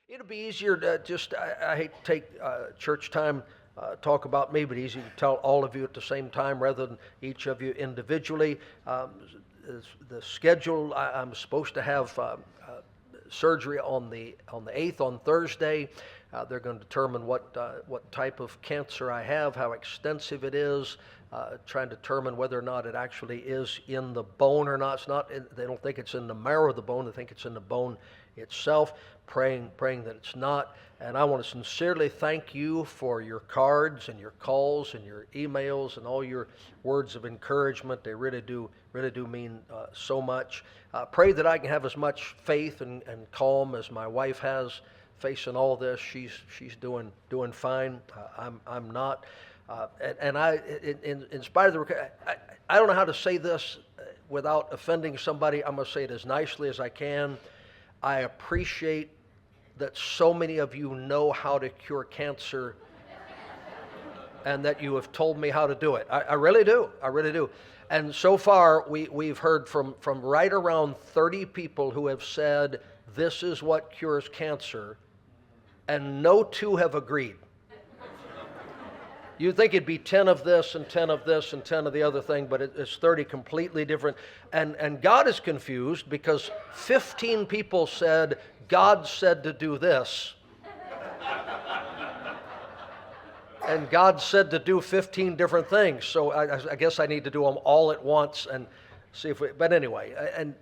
It'll be easier to I hate to take church time, talk about me, but easier to tell all of you at the same time rather than each of you individually. The schedule, I'm supposed to have surgery on the 8th on Thursday. They're going to determine what type of cancer I have, how extensive it is, trying to determine whether or not it actually is in the bone or not. It's not. They don't think it's in the marrow of the bone. They think it's in the bone itself. Praying that it's not. And I want to sincerely thank you for your cards and your calls and your emails and all your words of encouragement. They really do mean so much. Pray that I can have as much faith and calm as my wife has facing all this. She's doing fine. I'm not. And I, in spite of the, I don't know how to say this without offending somebody. I'm going to say it as nicely as I can. I appreciate that so many of you know how to cure cancer and that you have told me how to do it. I really do. I really do. And so far, we've heard from right around 30 people who have said, this is what cures cancer, and no two have agreed. You'd think it'd be 10 of this and 10 of this and 10 of the other thing, but it's 30 completely different. And God is confused because 15 people said, God said to do this. And God said to do 15 different things. So I guess I need to do them all at once and see if we, but anyway,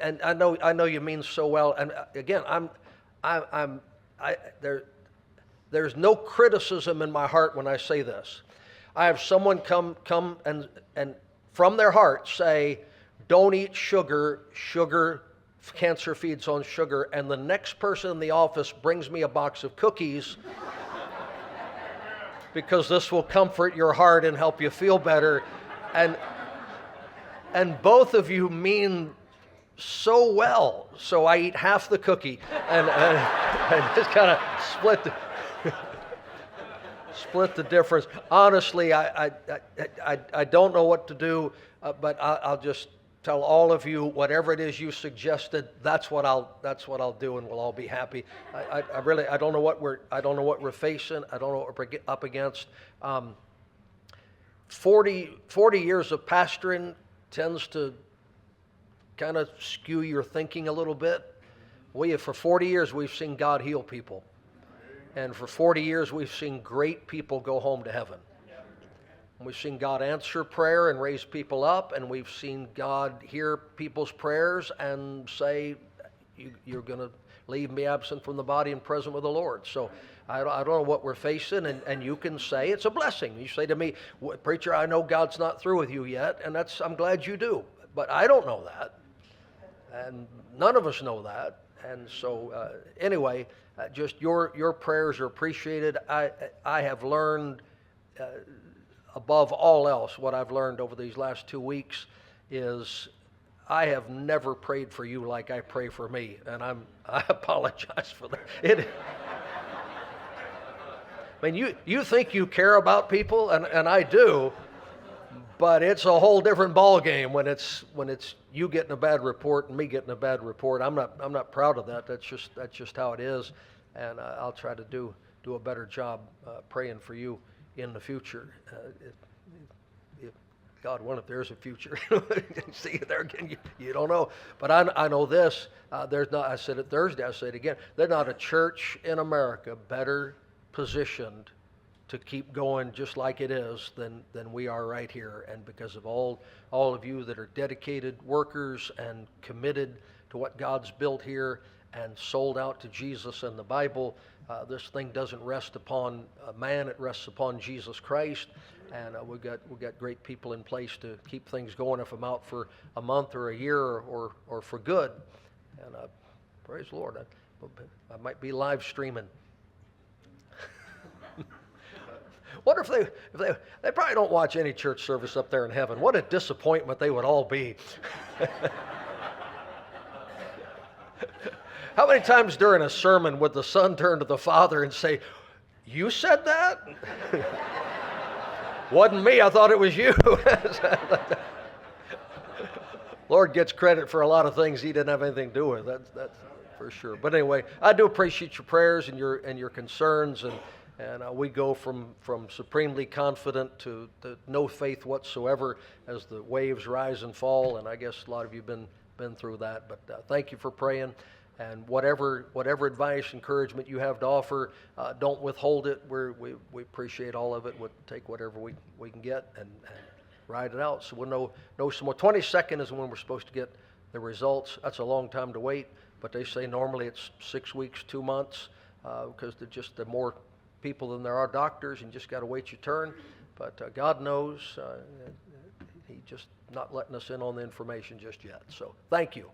and I know you mean so well. And again, there's no criticism in my heart when I say this. I have someone come and from their heart say, don't eat sugar. Cancer feeds on sugar. And the next person in the office brings me a box of cookies because this will comfort your heart and help you feel better. And both of you mean so well. So I eat half the cookie and just kind of split the difference. Honestly, I don't know what to do, but I'll just tell all of you whatever it is you suggested. That's what I'll do, and we'll all be happy. I don't know what we're facing. I don't know what we're up against. 40 years of pastoring tends to kind of skew your thinking a little bit. For 40 years we've seen God heal people. And for 40 years, we've seen great people go home to heaven. We've seen God answer prayer and raise people up, and we've seen God hear people's prayers and say, you're going to leave me absent from the body and present with the Lord. So I don't know what we're facing, and you can say it's a blessing. You say to me, preacher, I know God's not through with you yet, and I'm glad you do. But I don't know that, and none of us know that. And so anyway, just your prayers are appreciated. I have learned, above all else, what I've learned over these last 2 weeks is I have never prayed for you like I pray for me, and I apologize for that. I mean, you think you care about people, and I do, but it's a whole different ball game when it's you getting a bad report and me getting a bad report. I'm not proud of that. That's just how it is, and I'll try to do a better job praying for you in the future. If God willing, if there's a future, see you there again. You don't know, but I know this. There's not. I said it Thursday. I say it again. There's not a church in America better positioned to keep going just like it is than we are right here. And because of all of you that are dedicated workers and committed to what God's built here and sold out to Jesus and the Bible, this thing doesn't rest upon man, it rests upon Jesus Christ. And we've got great people in place to keep things going if I'm out for a month or a year or for good. And praise the Lord. I might be live streaming. Wonder if they probably don't watch any church service up there in heaven. What a disappointment they would all be. How many times during a sermon would the son turn to the father and say, "You said that?" Wasn't me, I thought it was you. Lord gets credit for a lot of things he didn't have anything to do with. That's for sure. But anyway, I do appreciate your prayers and your concerns, and we go from supremely confident to no faith whatsoever as the waves rise and fall. And I guess a lot of you have been through that. But thank you for praying. And whatever advice, encouragement you have to offer, don't withhold it. We appreciate all of it. We'll take whatever we can get and ride it out. So we'll know some more. 22nd is when we're supposed to get the results. That's a long time to wait, but they say normally it's 6 weeks, 2 months, because there are more people than there are doctors, and you just got to wait your turn. But God knows. He's just not letting us in on the information just yet. So thank you.